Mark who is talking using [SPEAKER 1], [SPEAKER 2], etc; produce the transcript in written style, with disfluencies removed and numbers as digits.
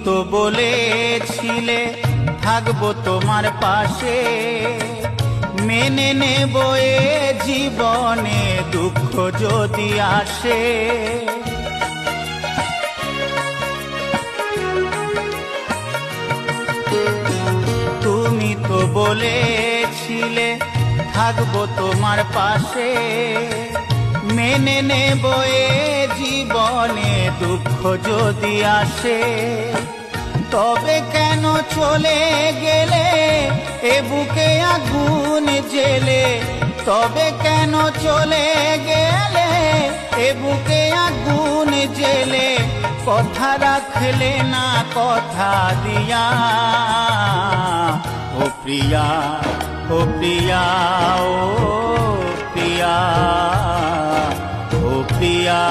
[SPEAKER 1] তো বলেছিলে থাকবো তোমার পাশে, মেনে নেব এ জীবনে দুঃখ যদি আসে। তুমি তো বলেছিলে থাকবো তোমার পাশে, মেনে নেব এ জীবনে দুঃখ যদি আসে। তবে কেন চলে গেলে এ বুকে আগুন জেলে, তবে কেন চলে গেলে এ বুকে আগুন জেলে, কথা রাখলে না কথা দিয়া। ও প্রিয়া, ও প্রিয়া, ও প্রিয়া, ও প্রিয়া।